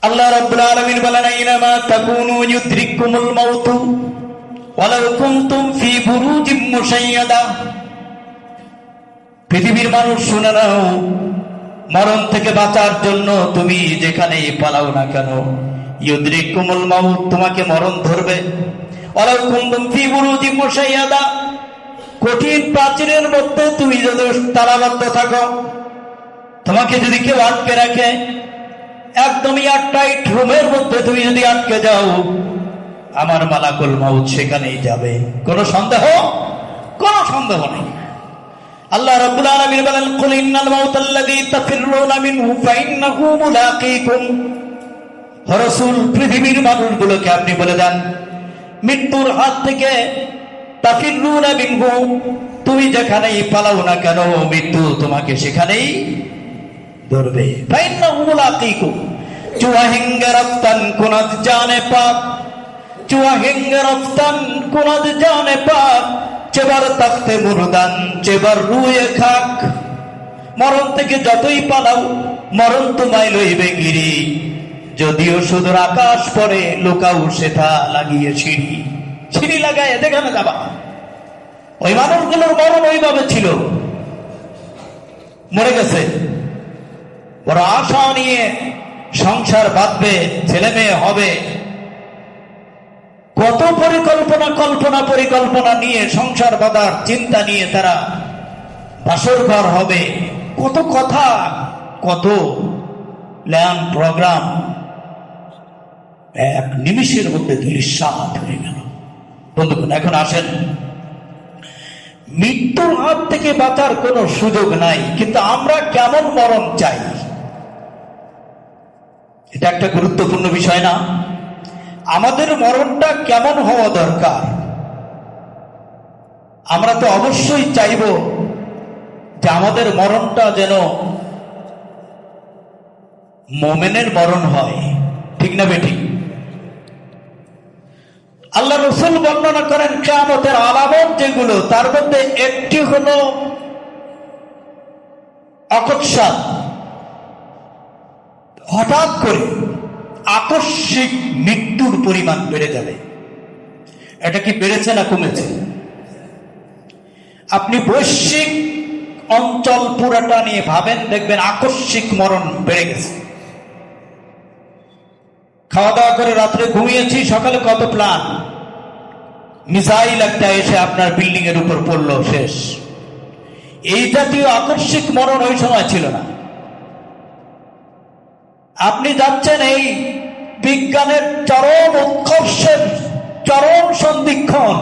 আল্লাহ রাব্বুল আলামিন বলেন, আইনামা তাকুনু ইউদরিকুমুল মাউতু ওয়ালাউ কুনতুম ফি বুরুজিম মুশাইয়াদা। পৃথিবীর মানুষ শুনে নাও, মরণ থেকে বাঁচার জন্য তুমি যেখানেই পালাও না কেন, ইউদরিকুমুল মাউত, তোমাকে মরণ ধরবে। ওয়ালাউ কুনতুম ফি বুরুজিম মুশাইয়াদা, কঠিন প্রাচীরের মধ্যে তুমি যদি তালাবদ্ধ থাকো, তোমাকে যদি কেউ আটকে রাখে, একদমই এয়ারটাইট রুমের মধ্যে তুমি যদি আটকে যাও, আমার মালাকুল মাউত সেখানেই যাবে, কোনো সন্দেহ নেই। আল্লাহ রাব্বুল আলামিন বলেন, কুল ইন্নাল মাউতাল্লাযী তাফিররুনা মিনহু ফাইন্নাহু মুলাকীকুম। হে রাসূল, পৃথিবীর মানুষগুলোকে আপনি বলে দেন, মৃত্যুর হাত থেকে তাফিররুনা মিনহু, তুমি যেখানেই পালাও না কেন, মৃত্যু তোমাকে সেখানেই ধরবে। ফাইন্নাহু মুলাকীকুম। চুয়াহিঙ্গে রফতান কুনাদ জানে পাক, চুয়াহিঙ্গে রফতান কুনাদ জানে পাক, চেবার তাকতে মুরদান চেবার রুয়ে খাক। মরণ থেকে যতই পালাও, মরণ তোমায় লইবে গিরি, যদিও সুদূর আকাশ পরে লুকাও সেথা লাগিয়ে সিঁড়ি লাগায় যেখানে যাবা। ওই মানুষগুলোর মরণ ওইভাবে ছিল, মরে গেছে। ওরা আশা নিয়ে সংসার বাঁধবে, ছেলে মেয়ে হবে, কত পরিকল্পনা নিয়ে সংসার বাঁধার চিন্তা নিয়ে তারা বাসর ঘর হবে, কত কথা, কত প্ল্যান প্রোগ্রাম, এক নিমিষের মধ্যে ধূলিসাৎ হয়ে গেল। বন্ধুগণ, এখন আসেন, মৃত্যুর হাত থেকে বাঁচার কোনো সুযোগ নাই, কিন্তু আমরা কেমন মরণ চাই, এটা একটা গুরুত্বপূর্ণ বিষয় না? আমাদের মরণটা কেমন হওয়া দরকার? আমরা তো অবশ্যই চাইব যে আমাদের মরণটা যেন মুমিনের মরণ হয়, ঠিক না বেঠিক? আল্লাহ রাসূল বর্ণনা করেন কিয়ামতের আলামত যেগুলো, তার মধ্যে একটি হলো অকস্মাৎ, হঠাৎ করে আকস্মিক মৃত্যুর পরিমাণ বেড়ে যাবে। এটা কি বেড়েছে না কমেছে? আপনি বৈশ্বিক অঞ্চল পুরাটা নিয়ে ভাবেন, দেখবেন আকস্মিক মরণ বেড়ে গেছে। খাওয়া দাওয়া করে রাত্রে ঘুমিয়েছি, সকালে কত প্ল্যান, মিসাইল একটা এসে আপনার বিল্ডিং এর উপর পড়লো, শেষ। এই জাতীয় আকস্মিক মরণ ওই সময় ছিল না। আপনি যাচ্ছেন এই বিজ্ঞানের চরম উৎকর্ষের চরম সন্ধিক্ষণ,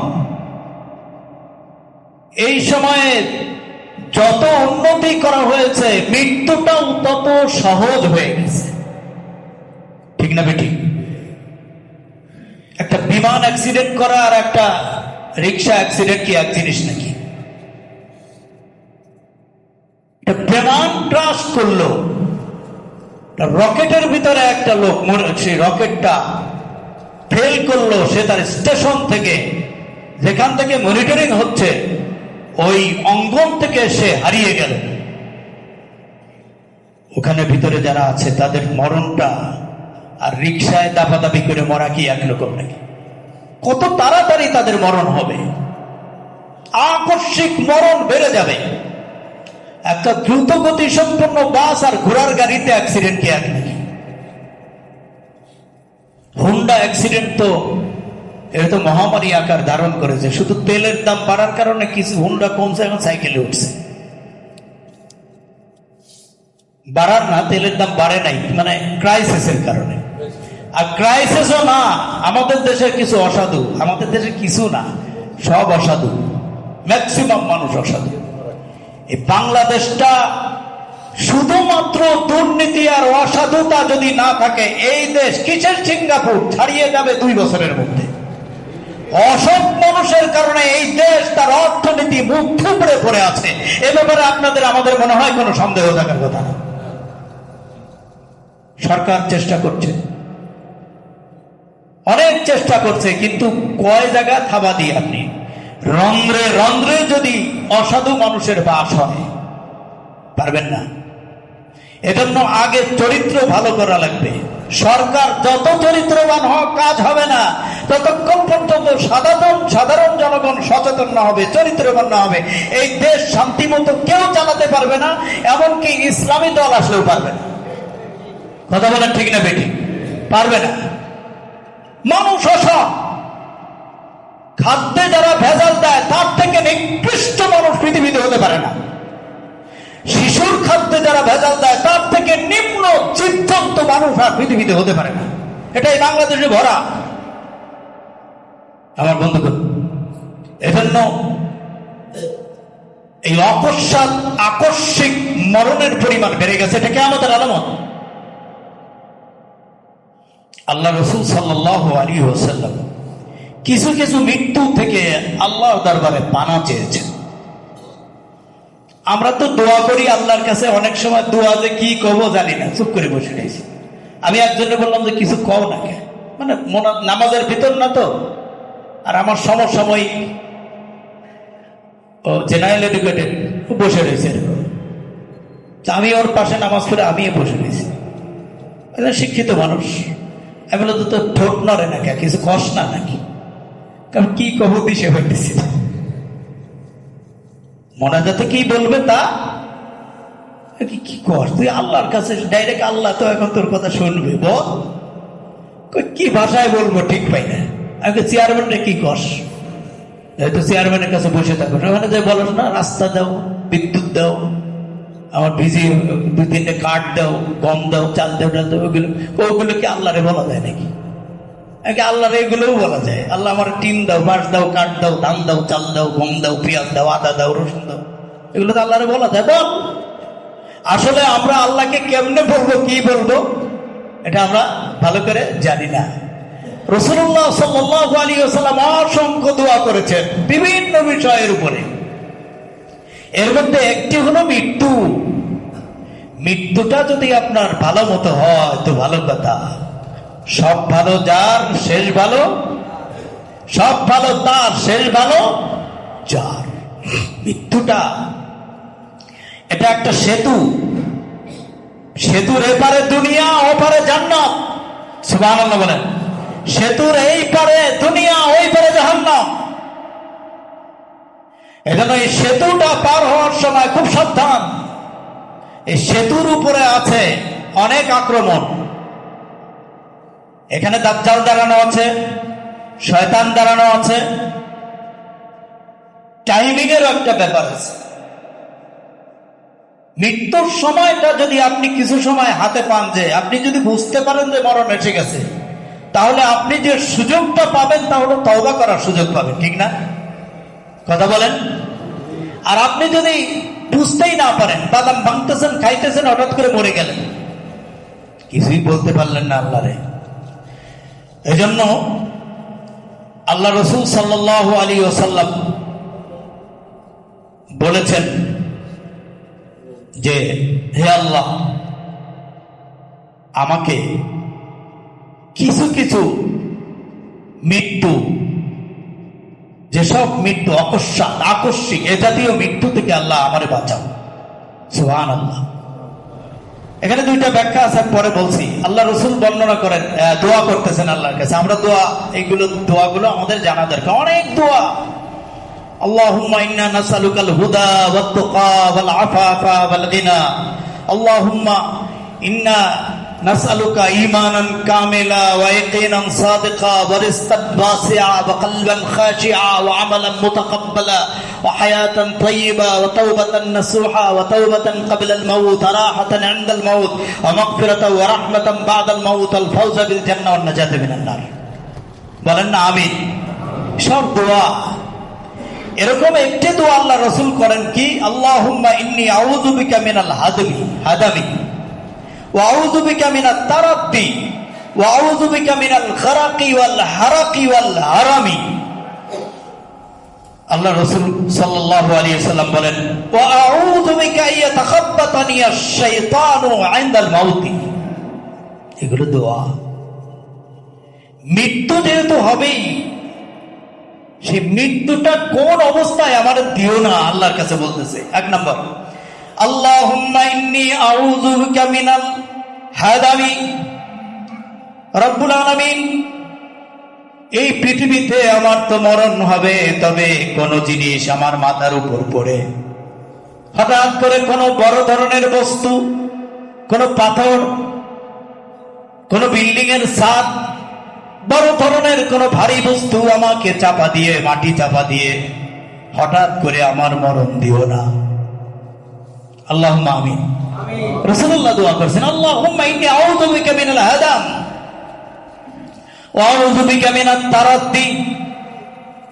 এই সময়ে যত উন্নতি করা হয়েছে, মৃত্যুটাও তত সহজ হয়ে গেছে, ঠিক না বেঠিক? একটা বিমান অ্যাক্সিডেন্ট করা আর একটা রিক্সা অ্যাক্সিডেন্ট কি এক জিনিস নাকি? বিমান ক্রাশ করলো, রকেটের ভিতরে একটা লোক, সেই রকেটটা ফেল করলো, সে তার স্টেশন থেকে, যেখান থেকে মনিটরিং হচ্ছে, ওই অঙ্গন থেকে সে হারিয়ে গেল। ওখানে ভিতরে যারা আছে তাদের মরণটা আর রিক্সায় দাপাদাপি করে মরা কি একরকম নাকি? কত তাড়াতাড়ি তাদের মরণ হবে, আকস্মিক মরণ বেড়ে যাবে। একটা দ্রুত গতি সম্পন্ন বাস আর ঘোড়ার গাড়িতে অ্যাক্সিডেন্ট কি এক নাকি? হুন্ডা অ্যাক্সিডেন্ট তো এটা তো মহামারী আকার ধারণ করেছে। শুধু তেলের দাম বাড়ার কারণে কিছু হুন্ডা কমছে, এখন সাইকেলে উঠছে। বাড়ার না, তেলের দাম বাড়ে নাই, মানে ক্রাইসিসের কারণে। আর ক্রাইসিসও না, আমাদের দেশের কিছু অসাধু, আমাদের দেশের কিছু না, সব অসাধু, ম্যাক্সিমাম মানুষ অসাধু। এই বাংলাদেশটা শুধুমাত্র দুর্নীতি আর অসাধুতা যদি না থাকে, এই দেশ কিসের সিঙ্গাপুর ছাড়িয়ে যাবে 2 বছরের মধ্যে। অসৎ মানুষের কারণে এই দেশ তার অর্থনীতি মুখ থুবড়ে পড়ে আছে। এ ব্যাপারে আপনাদের আমাদের মনে হয় কোনো সন্দেহ থাকার কথা না। সরকার চেষ্টা করছে, অনেক চেষ্টা করছে, কিন্তু কয় জায়গা থাবা দিয়ে আপনি রন্ধ্রে রন্ধ্রে যদি অসাধু মানুষের বাস হয়, পারবেন না। এজন্য আগে চরিত্র ভালো করা লাগবে। সরকার যত চরিত্রবান হোক কাজ হবে না ততক্ষণ পর্যন্ত সাধারণ জনগণ সচেতন না হবে, চরিত্রবান না হবে, এই দেশ শান্তি মতো কেউ চালাতে পারবে না, এমনকি ইসলামী দল আসলেও পারবে না। কথা বলেন ঠিক না বেঠিক? পারবে না। মানুষ অসৎ, খাদ্যে যারা ভেজাল দেয় তার থেকে নিকৃষ্ট মানুষ পৃথিবীতে হতে পারে না। শিশুর খাদ্যে যারা ভেজাল দেয় তার থেকে নিম্ন জীবজন্তু মানুষ আর পৃথিবীতে হতে পারে না। এটাই বাংলাদেশে ভরা। আমার বন্ধুগণ, এজন্য এই অকস্মাৎ আকস্মিক মরণের পরিমাণ বেড়ে গেছে। এটা কিয়ামতের আলামত। আল্লাহ রাসূল সাল্লাল্লাহু আলাইহি ওয়াসাল্লাম কিছু কিছু মৃত্যু থেকে আল্লাহর দরবারে পানা চেয়েছেন। আমরা তো দোয়া করি আল্লাহর কাছে, অনেক সময় দোয়া যে কি কব জানি না, চুপ করে বসে রয়েছি। আমি একজনে বললাম যে কিছু কও না, কে মানে নামাজের ভিতর না তো, আর আমার সমসাময়িক জেনারেল এডুকেটেড বসে রয়েছে এরকম। আমি ওর পাশে নামাজ পড়ে আমিও বসে রয়েছি, শিক্ষিত মানুষ। আমি বললাম তো ঠোঁট নড়ে না কে, কিছু কষ না নাকি? কারণ কি কব দিশে হইতেছি, মোনাজাতে কি বলবে তা কি কর তুই আল্লাহর কাছে ডাইরেক্ট, আল্লাহ তো এখন তোর কথা শুনবে, বল কি ভাষায় বলবো ঠিক পাই না। আমি চেয়ারম্যানটা কি কর, হয়তো চেয়ারম্যানের কাছে বসে থাকো, ওখানে যে বলো না রাস্তা দাও, বিদ্যুৎ দাও, আমার ভিজি 2-3টে কাঠ দাও, গম দাও, চাল দাও, ডাল দাও, ওগুলো কি আল্লাহরে বলা যায় নাকি? আল্লাহর এগুলোও বলা যায়, আল্লাহ আমার টিন দাও, বাঁশ দাও, কাঠ দাও, ধান দাও, চাল দাও, গম দাও, পেঁয়াজ দাও, আদা দাও, রসুন দাও, এগুলো তো আল্লাহরে বলা যায়। বল, আসলে আমরা আল্লাহকে কেমনে বলবো, কি বলবো, এটা আমরা ভালো করে জানি না। রাসূলুল্লাহ সাল্লাল্লাহু আলাইহি ওয়াসাল্লাম অসংখ্য দোয়া করেছেন বিভিন্ন বিষয়ের উপরে। এর মধ্যে একটি হলো মৃত্যু। মৃত্যুটা যদি আপনার ভালো মতো হয় তো ভালো কথা। সব ভালো যার শেষ ভালো, সব ভালো তার শেষ ভালো যার। মৃত্যুটা এটা একটা সেতু, সেতুর এপারে দুনিয়া ওপারে জান্নাত। সুবহানাল্লাহ বলেন। সেতুর এই পারে দুনিয়া, ওই পারে জাহান্নাম। এজন্য এই সেতুটা পার হওয়ার সময় খুব সাবধান। এই সেতুর উপরে আছে অনেক আক্রমণ। এখানে দাজ্জাল দাঁড়ানো আছে, শয়তান দাঁড়ানো আছে, টাইমিং এর একটা ব্যাপার আছে। মৃত্যুর সময়টা যদি আপনি কিছু সময় হাতে পান, যে আপনি যদি বুঝতে পারেন যে মরণ এসে গেছে, তাহলে আপনি যে সুযোগটা পাবেন তা হলো তওবা করার সুযোগ পাবেন, ঠিক না? কথা বলেন। আর আপনি যদি বুঝতেই না পারেন, বাদাম ভাঙতেছেন, খাইতেছেন, হঠাৎ করে মরে গেলেন, কিছুই বলতে পারলেন না আল্লাহরে। এজন্য আল্লাহ রাসূল সাল্লাল্লাহু আলাইহি ওয়াসাল্লাম বলেছেন যে হে আল্লাহ, আমাকে কিছু কিছু মৃত্যু, যেসব মৃত্যু অকস্মাৎ আকস্মিক এ জাতীয় মৃত্যু থেকে আল্লাহ আমারে বাঁচাও। সুবহানাল্লাহ। এখানে দুইটা ব্যাখ্যা আছে, পরে বলছি। আল্লাহ রাসূল বর্ণনা করেন, দোয়া করতেছেন আল্লাহর কাছে। আমরা দোয়াগুলো আমাদের জানা দরকার। অনেক দোয়া। আল্লাহুম্মা ইন্না নাসআলুকাল হুদা ওয়াত তুকা ওয়াল আফাফা ওয়াল গিনা। আল্লাহুম্মা ইন্না নাসআলুকা ঈমানান কামিলা ওয়া ইয়াকিনান সাদিকা ওয়া রিজকান ওয়াসিআ ওয়া কলবান খাশিআ ওয়া আমালান মুতাকাব্বালা ওয়া হায়াতান তাইয়্যিবা ওয়া তাওবাতান নাসুহা ওয়া তাওবাতান ক্বাবলাল মাউত ওয়া রাহাতান ইনদাল মাউত ওয়া মাগফিরাতান ওয়া রাহমাতান বা'দাল মাউত ওয়াল ফাওজা বিল জান্নাহ ওয়ান নাজাতা মিনান নার। বলেন না আমিন। সব দোয়া এরকম একটি দোয়া আল্লাহ রাসূল করেন কি, আল্লাহুম্মা ইন্নী আউযু বিকা মিনাল হাদামি ওয়া আউযু বিকা মিনাত তারাদ্দি ওয়া আউযু বিকা মিনাল গরাকি ওয়াল হারাকি ওয়াল হারামি। আল্লাহ রাসূল সাল্লাল্লাহু আলাইহি ওয়াসাল্লাম বলেন, ওয়া আউযু বিকা আইয়াতাখাব্বাতানি আশ-শাইতানু ইনদাল মাউতি। এগুলো দোয়া। মৃত্যু যেহেতু হবেই, সেই মৃত্যুটা কোন অবস্থায় আমার দিও না, আল্লাহর কাছে বলতেছে। এক নম্বর, আল্লাহুম্মা ইন্নী আউযু বিকা মিনাল হাদামি। রব্বুল আলামিন, এই পৃথিবীতে আমার তো মরণ হবে, তবে কোন জিনিস আমার মাথার উপর পড়ে হঠাৎ করে কোনো বড় ধরনের বস্তু, কোনো পাথর, কোনো বিল্ডিং এর ছাদ, বড় ধরনের কোনো ভারী বস্তু আমাকে চাপা দিয়ে, মাটি চাপা দিয়ে হঠাৎ করে আমার মরণ দিও না। আল্লাহুম্মা আমিন। রাসূলুল্লাহ দোয়া করছেন, আল্লাহুম্মা ইন্নী আউযু বিকা মিনাল হাদাম ওয়া আউযু বিকা মিনাত তারাদ্দি।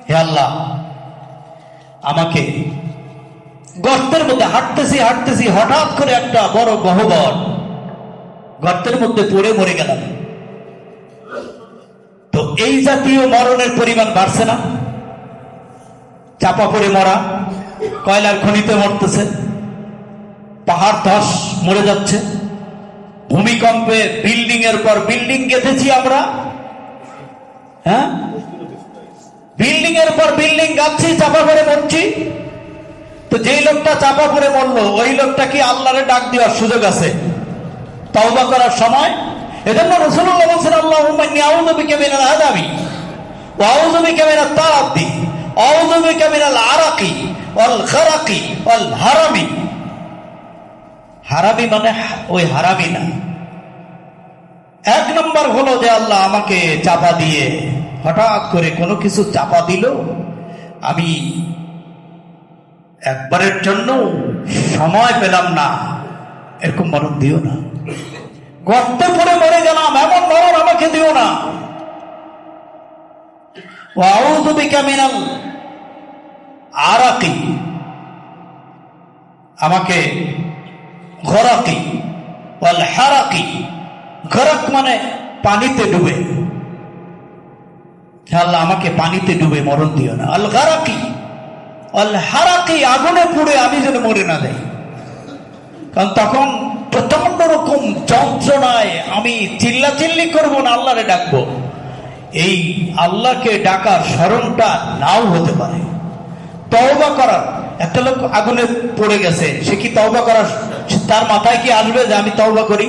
হে আল্লাহ, আমাকে গর্তের মধ্যে হাঁটতেছি হঠাৎ করে একটা বড় গহ্বর, গর্তের মধ্যে পড়ে মরে গেলাম। তো এই জাতীয় মরণের পরিমাণ বাড়ছে না? চাপা পড়ে মরা, কয়লার খনিতে মরতেছে, পাহাড় ধস মরে যাচ্ছে, ভূমিকম্পে বিল্ডিং এর পর বিল্ডিং গেঁথেছি আমরা, হ্যাঁ, বিল্ডিং এর পর বিল্ডিং গাচ্ছি, চাপা পড়ে মরছি। তো যেই লোকটা চাপা পড়ে মরলো, ওই লোকটা কি আল্লাহরে ডাক দেওয়ার সুযোগ আছে তওবা করার সময়? এজন্য রাসূলুল্লাহ বলেছেন, আল্লাহুম্মা ইন্নী আউযু বিকা মিনাল হাদামি ওয়া আউযু বিকা মিনাত তারাদ্দি ওয়া আউযু বিকা মিনাল আরাকি ওয়াল গারাকি ওয়াল হারামি। হারামি মানে ওই হারামি না। এক নম্বর হলো যে আল্লাহ আমাকে চাপা দিয়ে, হঠাৎ করে কোনো কিছু চাপা দিল, আমি একবারের জন্য সময় পেলাম না, এরকম মরণ দিও না। গর্তে পড়ে মরে গেলাম, এমন মরণ আমাকে দিও না। ওয়া আউযু বিকা মিনাল আরাকি, আমাকে গরাকি ওয়াল হারাকি, গরক মানে পানিতে ডুবে, আল্লাহ আমাকে পানিতে ডুবে মরণ দিও না। আল গারাকি আল হারাকি, আগুনে পুড়ে আমি যেন মরে না যাই। কারণ তখন প্রচন্ড রকম যন্ত্রণায় আমি চিল্লাচিল্লি করবো না, আল্লাহরে ডাকবো। এই আল্লাহকে ডাকার স্মরণটা নাও হতে পারে। তওবা করার, একটা লোক আগুনে পড়ে গেছে, সে কি তওবা করার, তার মাথায় কি আসবে যে আমি তওবা করি?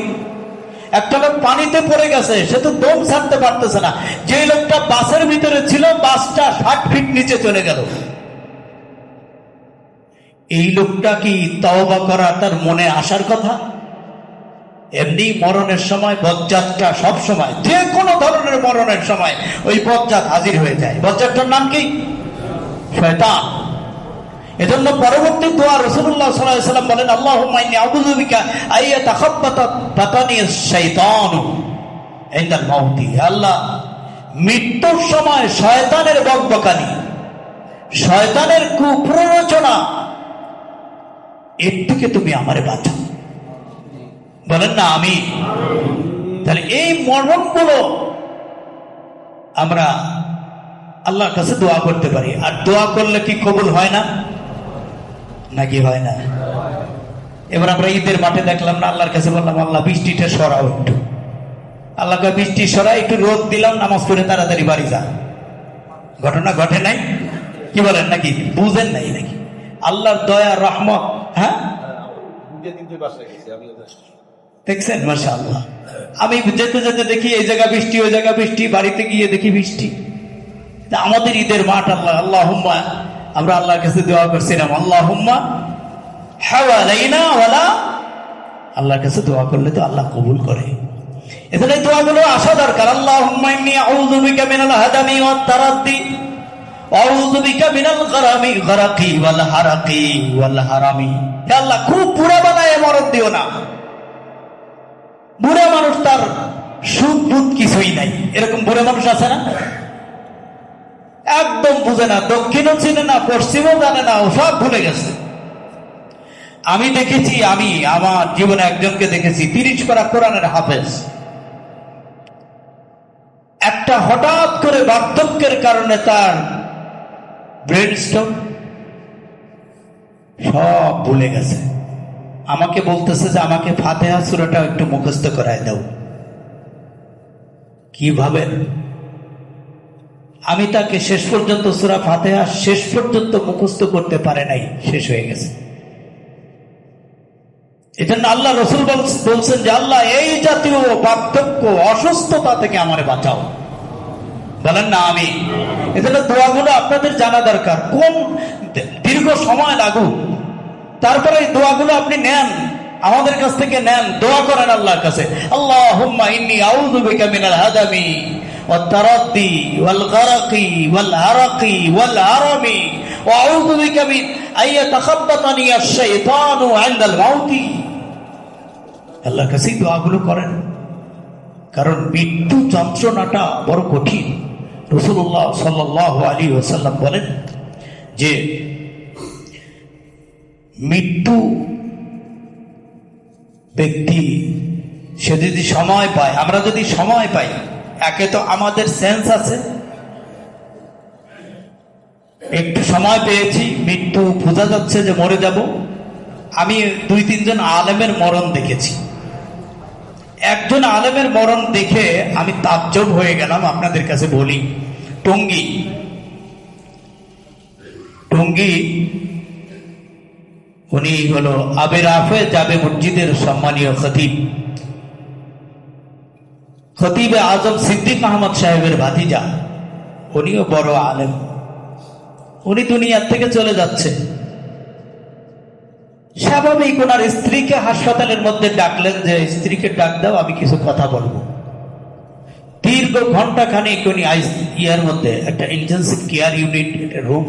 একটা লোক পানিতে পড়ে গেছে, সে তো দম ছাড়তে পারতেছে না। যে লোকটা বাসের ভিতরে ছিল, বাসটা 60 ফিট নিচে চলে গেল, এই লোকটা কি তওবা করা তার মনে আসার কথা? এমনি মরণের সময় বজ্জাতটা সব সময়, যে কোনো ধরনের মরণের সময় ওই বজ্জাত হাজির হয়ে যায়। বজ্জাতটার নাম কি? শয়তান। এজন্য পরবর্তী দোয়া রাসূলুল্লাহ সাল্লাল্লাহু আলাইহি ওয়াসাল্লাম বলেন, আল্লাহুম্মা ইন্নী আউযু বিকা আইয়াতাখাব্বাতা বাতানি শাইতানু ইনদাল মাউতি। আল্লাহ, মৃত্যুর সময় শয়তানের বকবকানি, শয়তানের কুপ্ররোচনা, এর থেকে তুমি আমারে বাঁচাও। বলেন না আমি? তাহলে এই মরণগুলো আমরা আল্লাহর কাছে দোয়া করতে পারি। আর দোয়া করলে কি কবুল হয় না নাকি হয় না? এবার আমরা ঈদের মাঠে দেখলাম না, আল্লাহর কাছে বললাম, আল্লাহ বৃষ্টিটা সরাও একটু। আল্লাহকে বৃষ্টি সরাই, একটু রোদ দিলাম, নামাজ পড়ে তাড়াতাড়ি বাড়ি যা। ঘটনা ঘটে নাই? কি বলেন নাকি? বুঝেন নাই নাকি? আল্লাহর দয়া রহমত। হ্যাঁ, দেখছেন? মাশাআল্লাহ। আমি যেতে যেতে দেখি এই জায়গা বৃষ্টি, ওই জায়গা বৃষ্টি, বাড়িতে গিয়ে দেখি বৃষ্টি। আমাদের ঈদের মাঠ আল্লাহ, আল্লাহুম্মা, আমরা আল্লাহর কাছে দোয়া করছিলাম, আল্লাহুম্মা হাওয়ালাইনা ওয়ালা, আল্লাহর কাছে দোয়া করলে তো আল্লাহ কবুল করে। এজন্য দোয়াগুলো আসা দরকার। আল্লাহুম্মা ইন্নী আউযু বিকা মিনাল হাদামি ওয়াত তারাদ্দি ওয়া আউযু বিকা মিনাল গারাকি ওয়াল হারাকি ওয়াল হারামি। হে আল্লাহ, খুব বুড়া বানায় মরণ দিও না। বুড়া মানুষ, তার সুখ বুধ কিছুই নাই, এরকম বুড়া মানুষ আছে না? একদম বুঝে না, দক্ষিণও চিনে না, পশ্চিমও জানে না, ও সব ভুলে গেছে। আমি দেখেছি, আমি আমার জীবনে একজনকে দেখেছি, 30 পারা কোরআনের হাফেজ। একটা হঠাৎ করে বার্ধক্যের কারণে তার ব্রেন স্ট্রোক, সব ভুলে গেছে। আমাকে বলতেছে যে আমাকে ফাতিহা সূরাটা একটু মুখস্থ করায় দাও। কিভাবে? আমি তাকে শেষ পর্যন্ত সূরা ফাতিহা শেষ পর্যন্ত মুখস্থ করতে পারে নাই, শেষ হয়ে গেছে। এজন্য আল্লাহ রসুল বলছেন যে আল্লাহ এই জাতীয় বার্ধক্য অসুস্থতা থেকে আমারে বাঁচাও, বলেন না আমি। এজন্য দোয়াগুলো আপনাদের জানা দরকার, কোন দীর্ঘ সময় লাগুক, তারপরে এই দোয়াগুলো আপনি নেন, আমাদের কাছ থেকে নেন, দোয়া করেন আল্লাহর কাছে। আল্লাহুম্মা ইন্নী আউযু বিকা মিনাল হাদামি ওয়াত তারাদ্দি ওয়াল গারাকি ওয়াল আরাকি ওয়াল আরামি ওয়া আউযু বিকা মিন আইয়াতাখাব্বাতানি আশ-শাইতানু ইনদাল মাউতি। আল্লাহর কাছে দোয়াগুলো করেন, কারণ মৃত্যু যন্ত্রণাটা বড় কঠিন। রাসূলুল্লাহ সাল্লাল্লাহু আলাইহি ওয়াসাল্লাম বলেন যে মৃত্যু ব্যক্তি সে যদি সময় পায়, আমরা যদি সময় পাই, একে তো আমাদের সেন্স আছে, একটু সময় পেয়েছি, মৃত্যু বোঝা যাচ্ছে যে মরে যাব। আমি 2-3 জন আলেমের মরণ দেখেছি। একজন আলেমের মরণ দেখে আমি তাজ্জব হয়ে গেলাম, আপনাদের কাছে বলি। টঙ্গী উনি হলো আবে রাফে যাবে মসজিদের সম্মানীয় খতিবে আজম সিদ্দিক আহমদ সাহেবের ভাতিজা, উনিও বড় আলেম। উনি দুনিয়ার থেকে চলে যাচ্ছে, স্বাভাবিক ওনার স্ত্রীকে হাসপাতালের মধ্যে ডাকলেন যে স্ত্রীকে ডাক দাও, আমি কিছু কথা বলবো। দীর্ঘ ঘন্টাখানেক উনি ইয়ার মধ্যে একটা ইন্টেনসিভ কেয়ার ইউনিট রুম,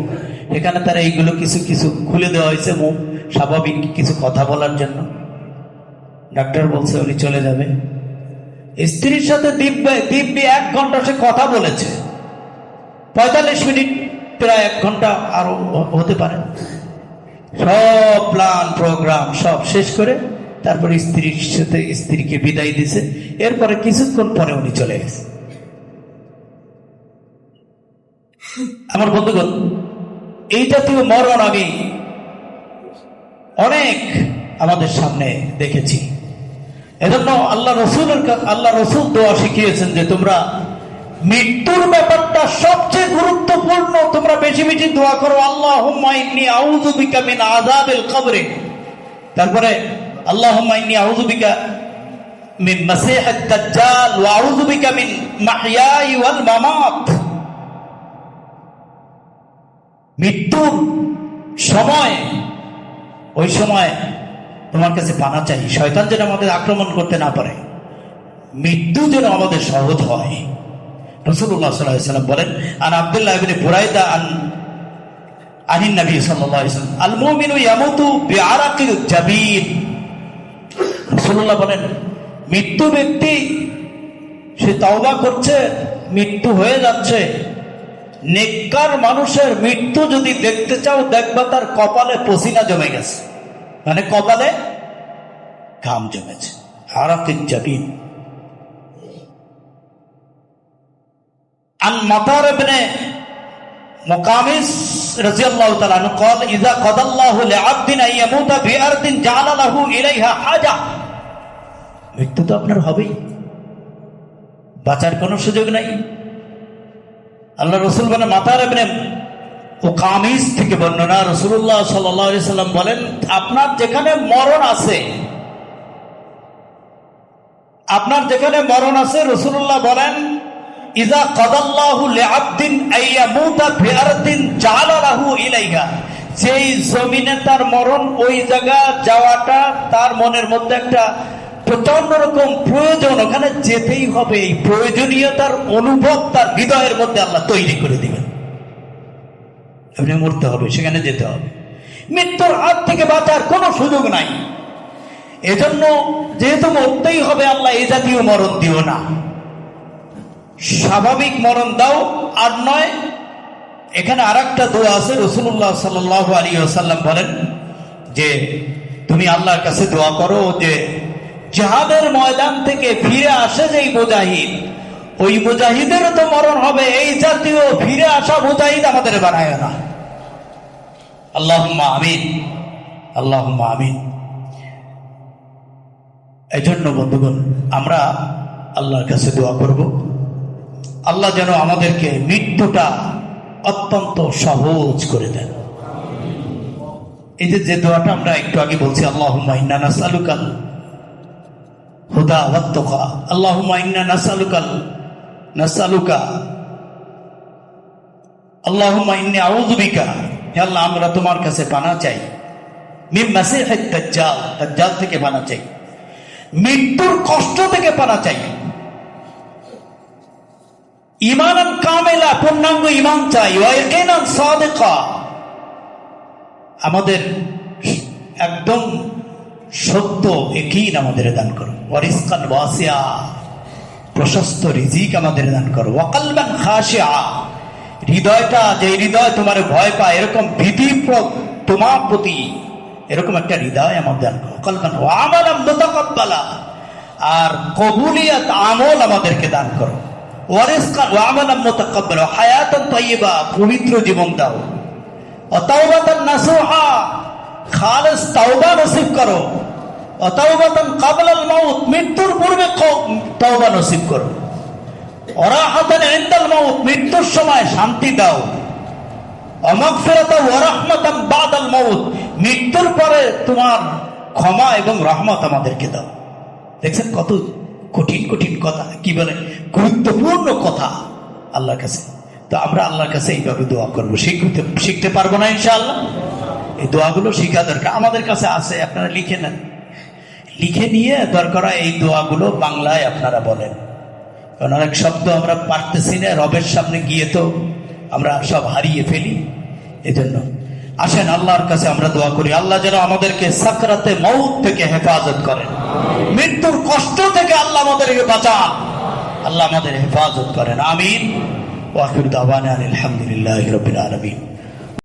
এখানে তারা এইগুলো কিছু কিছু খুলে দেওয়া হয়েছে মুখ, স্বাভাবিক কিছু কথা বলার জন্য। ডাক্তার বলছে উনি চলে যাবে। স্ত্রীর সাথে দিব্যি 1 ঘন্টা সে কথা বলেছে, 45 মিনিট, প্রায় 1 ঘন্টা আরো হতে পারে। সব প্ল্যান প্রোগ্রাম সব শেষ করে তারপরে স্ত্রীর সাথে স্ত্রীকে বিদায় দিছে। এরপরে কিছুক্ষণ পরে উনি চলে গেছে। আমার বন্ধুগণ, এই জাতীয় মরণ আমি অনেক আমাদের সামনে দেখেছি। এজন্য আল্লাহ রসুল দোয়া শিখিয়েছেন যে তোমরা মৃত্যুর ব্যাপারটা সবচেয়ে গুরুত্বপূর্ণ, তোমরা বেশি বেশি দোয়া করো। আল্লাহুম্মা ইন্নী আউযু বিকা মিন আযাবিল কবর, তারপরে আল্লাহুম্মা ইন্নী আউযু বিকা মিন মাসিহিদ দাজ্জাল ওয়া আউযু বিকা মিন মাহইয়াই ওয়াল মামাত। মৃত্যুর সময়, ওই সময় তোমার কাছে পানা চাই, শয়তান যেন আমাদের আক্রমণ করতে না পারে, মৃত্যু যেন আমাদের সহজ হয়। রাসূলুল্লাহ সাল্লাল্লাহু আলাইহি ওয়াসাল্লাম বলেন, আন আব্দুল্লাহ ইবনে বুরাইদা আনিন নবী সাল্লাল্লাহু আলাইহি ওয়াসাল্লাম আল মুমিনু ইয়ামুতু বিআরাকিল জাবিন। রাসূলুল্লাহ বলেন, মৃত্যু ব্যক্তি সে তওবা করছে, মৃত্যু হয়ে যাচ্ছে। নেককার মানুষের মৃত্যু যদি দেখতে চাও, দেখবা তার কপালে পসিনা জমে গেছে, মানে কপালে ঘাম জমেছে। আরাকিল জাবিন। عن مطار بن مقامس رضي الله تعالى عنه قال إذا قضى الله لعبد أن يموت بأرض جعل له إليها حاجة। মৃত্যু তো আপনার হবেই, বাঁচার কোনো সুযোগ নাই। আল্লাহ রসুল বলেন, মাতার ইবনে মুকামিস থেকে বর্ণনা, রাসূলুল্লাহ সাল্লাল্লাহু আলাইহি সাল্লাম বলেন, আপনার যেখানে মরণ আছে, আপনার যেখানে মরণ আছে, রাসূলুল্লাহ বলেন, ইযা কাদাল্লাহু লিআবদিন আইয়ামুতা বিআরদিন জাআলা লাহু ইলাইহা, যেই জমিনে তার মরণ, ওই জায়গা যাওয়াটা তার মনের মধ্যে একটা প্রচন্ড রকম প্রয়োজন, ওখানে যেতেই হবে। এই প্রয়োজনীয়তার অনুভব তার হৃদয়ের মধ্যে আল্লাহ তৈরি করে দিবেন। আপনি মরতে হবে, সেখানে যেতে হবে। মৃত্যুর হাত থেকে বাঁচার কোনো সুযোগ নাই। এজন্য যেহেতু মরতেই হবে, আল্লাহ এই জাতীয় মরণ দিও না, স্বাভাবিক মরণ দাও। আর নয়, এখানে আরেকটা দোয়া আছে, রাসূলুল্লাহ সাল্লাল্লাহু আলাইহি ওয়াসাল্লাম বলেন যে তুমি আল্লাহর কাছে দোয়া করো যে জিহাদের ময়দান থেকে ফিরে আসে যেই মুজাহিদ, ওই মুজাহিদেরও তো মরণ হবে, এই জাতীয় ফিরে আসা মুজাহিদ আমাদের বানায় না। আল্লাহুম্মা আমিন, আল্লাহুম্মা আমিন। এই জন্য বন্ধুগণ, আমরা আল্লাহর কাছে দোয়া করব, আল্লাহ যেন আমাদেরকে মৃত্যুটা অত্যন্ত সহজ করে দেন। এই যে দোয়াটা আমরা একটু আগে বলছি, আল্লাহুম্মা ইন্না নাসআলুকাল হুদা ওয়াত তাকা, আল্লাহুম্মা ইন্না নাসআলুকা আল্লাহুম্মা ইন্নী আউযু বিকা, হে আল্লাহ আমরা তোমার কাছে পানাহ চাই, মিন মাসিহিদ দাজ্জাল, দাজ্জাল থেকে পানাহ চাই, মৃত্যুর কষ্ট থেকে পানাহ চাই, ঈমানান কামিলা, পূর্ণাঙ্গ ঈমান চাই, ওয়া ইয়াকিনান সাদিকা, আমাদের একদম সত্য ইয়াকিন আমাদের দান করো, ওয়া রিজকান ওয়াসিআ, প্রশস্ত রিজিক আমাদের দান করো, ওয়া কলবান খাশিআ, হৃদয়টা যে হৃদয় তোমার ভয় পায়, এরকম ভীতি তোমার প্রতি এরকম একটা হৃদয় আমাদের দান করো, কলবান ওয়া আমালান মুতাকাব্বালা, আর কবুলিয়ত আমল আমাদেরকে দান করো, ওয়া রিজকান ওয়া আমালান মুতাকাব্বালা, হায়াতান তাইয়্যিবা, পবিত্র জীবন দাও, ওয়া তাওবাতান নাসুহা, খালিস তাওবা নসিব করো, ওয়া তাওবাতান ক্বাবলাল মাউত, মৃত্যুর পূর্বে তওবা নসিব করো, ওয়া রাহাতান ইনদাল মাউত, মৃত্যুর সময় শান্তি দাও, ওয়া মাগফিরাতান ওয়া রাহমাতান বাদাল মাউত, মৃত্যুর পরে তোমার ক্ষমা এবং রহমত আমাদেরকে দাও। দেখছেন কত কঠিন কঠিন কথা, কি বলে গুরুত্বপূর্ণ কথা আল্লাহর কাছে। তো আমরা আল্লাহর কাছে এইভাবে দোয়া করবো, শিখতে পারবো না ইনশাআল্লাহ। এই দোয়াগুলো শিখা দরকার, আমাদের কাছে আছে, আপনারা লিখে নেন, লিখে নিয়ে দরকার এই দোয়াগুলো বাংলায় আপনারা বলেন, কারণ অনেক শব্দ আমরা পারতেছি না, রবের সামনে গিয়ে তো আমরা সব হারিয়ে ফেলি। এজন্য আসেন আল্লাহর কাছে আমরা দোয়া করি, আল্লাহ যেন আমাদেরকে সাকরাতে মউত থেকে হেফাজত করেন, মৃত্যুর কষ্ট থেকে আল্লাহ আমাদেরকে বাঁচান, আল্লাহ আমাদের হেফাজত করেন, আমিন। ওয়া আখিরু দাওয়ানা আলহামদুলিল্লাহি রাব্বিল আলামিন।